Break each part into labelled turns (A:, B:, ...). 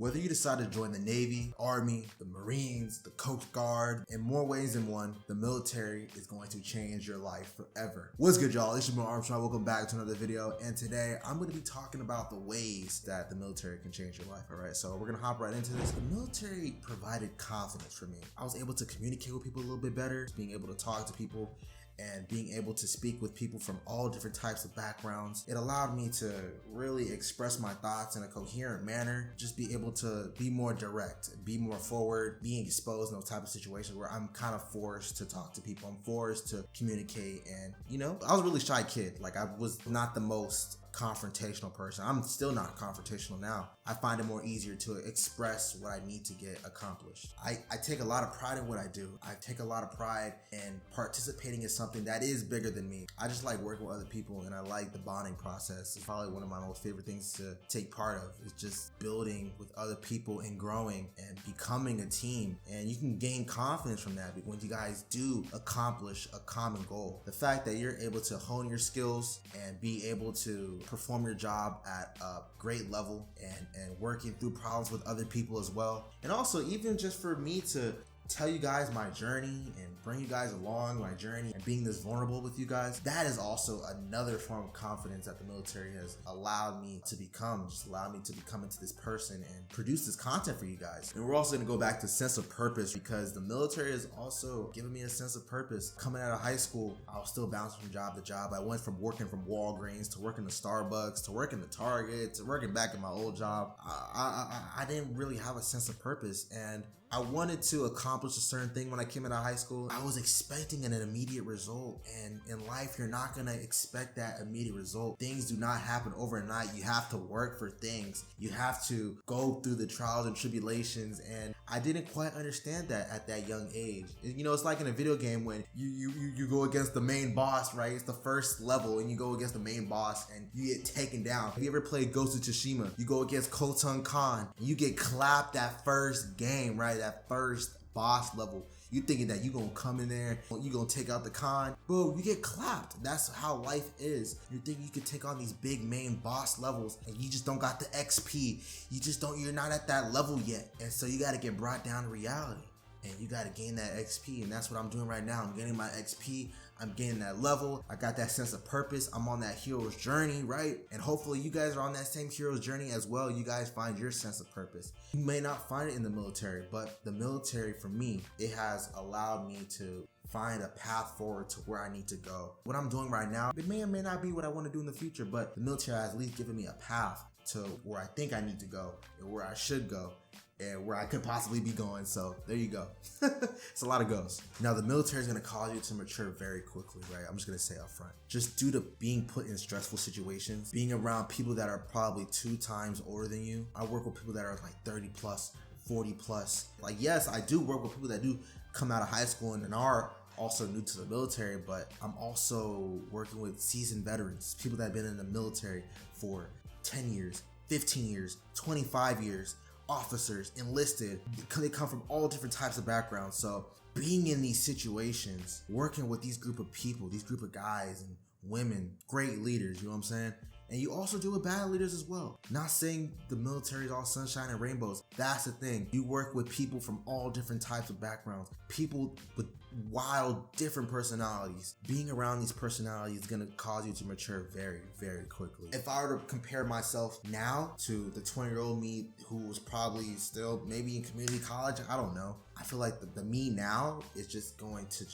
A: Whether you decide to join the Navy, Army, the Marines, the Coast Guard, in more ways than one, the military is going to change your life forever. What's good, y'all? It's your boy Armstrong. Welcome back to another video. And today I'm going to be talking about the ways that the military can change your life. All right, so we're going to hop right into this. The military provided confidence for me. I was able to communicate with people a little bit better, being able to talk to people and being able to speak with people from all different types of backgrounds. It allowed me to really express my thoughts in a coherent manner, just be able to be more direct, be more forward, being exposed in those type of situations where I'm kind of forced to talk to people, I'm forced to communicate. And you know, I was a really shy kid. Like, I was not the most confrontational person. I'm still not confrontational now. I find it more easier to express what I need to get accomplished. I take a lot of pride in what I do. I take a lot of pride in participating in something that is bigger than me. I just like working with other people, and I like the bonding process. It's probably one of my most favorite things to take part of, is just building with other people and growing and becoming a team. And you can gain confidence from that when you guys do accomplish a common goal. The fact that you're able to hone your skills and be able to perform your job at a great level and working through problems with other people as well. And also, even just for me to tell you guys my journey and bring you guys along my journey and being this vulnerable with you guys, that is also another form of confidence that the military has allowed me to become, just allowed me to become into this person and produce this content for you guys. And we're also going to go back to sense of purpose, because the military has also given me a sense of purpose. Coming out of high school, I was still bouncing from job to job. I went from working from Walgreens to working at Starbucks to working at Target to working back in my old job. I didn't really have a sense of purpose, and I wanted to accomplish a certain thing when I came out of high school. I was expecting an immediate result, and in life, you're not gonna expect that immediate result. Things do not happen overnight. You have to work for things. You have to go through the trials and tribulations, and I didn't quite understand that at that young age. You know, it's like in a video game when you go against the main boss, right? It's the first level, and you go against the main boss, and you get taken down. Have you ever played Ghost of Tsushima? You go against Khotun Khan, and you get clapped that first game, right? That first boss level. You thinking that you gonna come in there, you gonna take out the Khan, bro, you get clapped. That's how life is. You think you could take on these big main boss levels, and you just don't got the XP. You're not at that level yet. And so you gotta get brought down to reality, and you gotta gain that XP. And that's what I'm doing right now. I'm getting my XP. I'm getting that level. I got that sense of purpose. I'm on that hero's journey, right? And hopefully you guys are on that same hero's journey as well. You guys find your sense of purpose. You may not find it in the military, but the military, for me, it has allowed me to find a path forward to where I need to go. What I'm doing right now, it may or may not be what I want to do in the future, but the military has at least given me a path to where I think I need to go and where I should go, and where I could possibly be going. So there you go. It's a lot of goals. Now, the military is going to cause you to mature very quickly, right? I'm just going to say up front, just due to being put in stressful situations, being around people that are probably 2 times older than you. I work with people that are like 30 plus, 40 plus. Like, yes, I do work with people that do come out of high school and are also new to the military, but I'm also working with seasoned veterans, people that have been in the military for 10 years, 15 years, 25 years, officers, enlisted. They come from all different types of backgrounds. So being in these situations, working with these group of people, these group of guys and women, great leaders, you know what I'm saying? And you also deal with bad leaders as well. Not saying the military is all sunshine and rainbows. That's the thing. You work with people from all different types of backgrounds, people with wild, different personalities. Being around these personalities is gonna cause you to mature very, very quickly. If I were to compare myself now to the 20-year-old me who was probably still maybe in community college, I don't know. I feel like the me now is just going to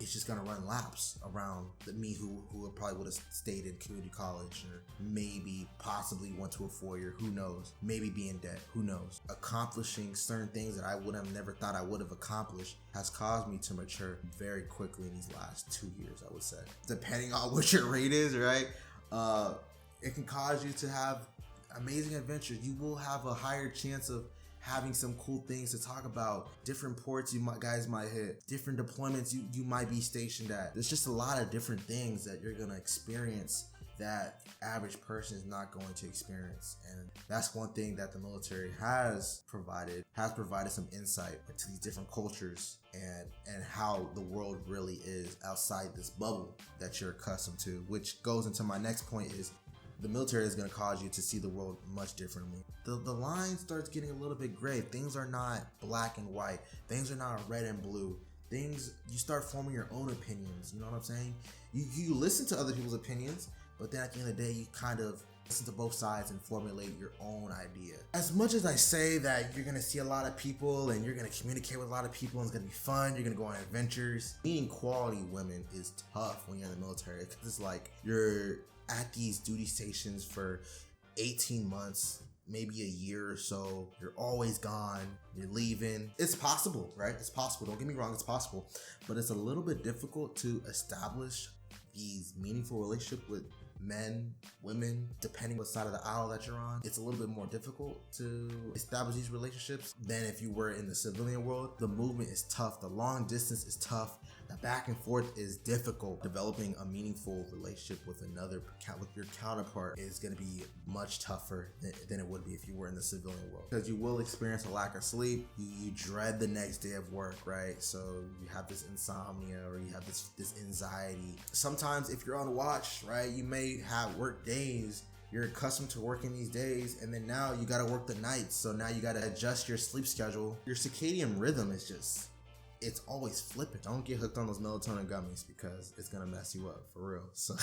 A: it's just gonna run laps around the me who probably would have stayed in community college, or maybe possibly went to a 4-year, who knows, maybe be in debt, who knows. Accomplishing certain things that I would have never thought I would have accomplished has caused me to mature very quickly in these last 2 years, I would say. Depending on what your rate is, right? It can cause you to have amazing adventures. You will have a higher chance of having some cool things to talk about, different ports guys might hit, different deployments you might be stationed at. There's just a lot of different things that you're gonna experience that average person is not going to experience. And that's one thing that the military has provided some insight into these different cultures and how the world really is outside this bubble that you're accustomed to, which goes into my next point is the military is going to cause you to see the world much differently. The line starts getting a little bit gray. Things are not black and white. Things are not red and blue. Things, you start forming your own opinions. You know what I'm saying? You listen to other people's opinions, but then at the end of the day, you kind of listen to both sides and formulate your own idea. As much as I say that you're gonna see a lot of people and you're gonna communicate with a lot of people and it's gonna be fun, you're gonna go on adventures, meeting quality women is tough when you're in the military, because it's like you're at these duty stations for 18 months, maybe a year or so. You're always gone, you're leaving. It's possible, right? It's possible, don't get me wrong, it's possible, but it's a little bit difficult to establish these meaningful relationships with men, women, depending what side of the aisle that you're on. It's a little bit more difficult to establish these relationships than if you were in the civilian world. The movement is tough, the long distance is tough, the back and forth is difficult. Developing a meaningful relationship with your counterpart is going to be much tougher than it would be if you were in the civilian world, because you will experience a lack of sleep. You dread the next day of work, right? So you have this insomnia, or you have this anxiety. Sometimes if you're on watch, right, you may have work days. You're accustomed to working these days, and then now you got to work the nights. So now you got to adjust your sleep schedule. Your circadian rhythm is just, it's always flipping. Don't get hooked on those melatonin gummies, because it's gonna mess you up for real. So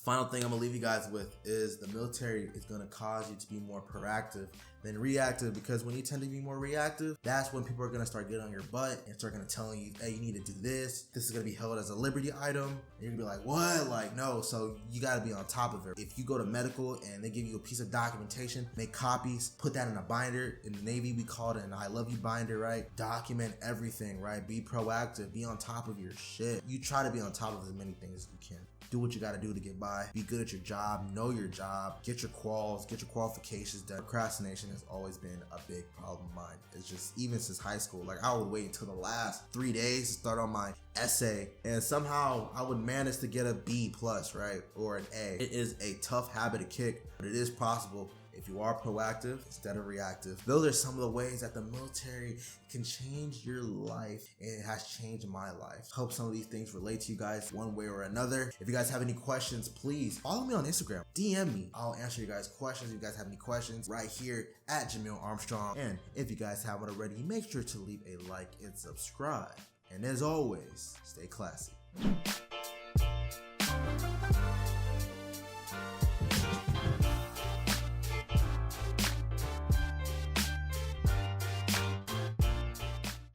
A: final thing I'm gonna leave you guys with is the military is gonna cause you to be more proactive than reactive, because when you tend to be more reactive, that's when people are gonna start getting on your butt and start gonna telling you, hey, you need to do this. This is gonna be held as a liberty item. And you're gonna be like, what? Like, no. So you gotta be on top of it. If you go to medical and they give you a piece of documentation, make copies, put that in a binder. In the Navy, we call it an I love you binder, right? Document everything, right? Be proactive, be on top of your shit. You try to be on top of as many things as you can. Do what you gotta do to get by. Be good at your job, know your job, get your quals, get your qualifications done. Procrastination has always been a big problem of mine. It's just, even since high school, like I would wait until the last 3 days to start on my essay, and somehow I would manage to get a B plus, right? Or an A. It is a tough habit to kick, but it is possible if you are proactive instead of reactive. Those are some of the ways that the military can change your life, and it has changed my life. Hope some of these things relate to you guys one way or another. If you guys have any questions, please follow me on Instagram, DM me. I'll answer you guys' questions. If you guys have any questions, right here at Jamil Armstrong. And if you guys haven't already, make sure to leave a like and subscribe. And as always, stay classy.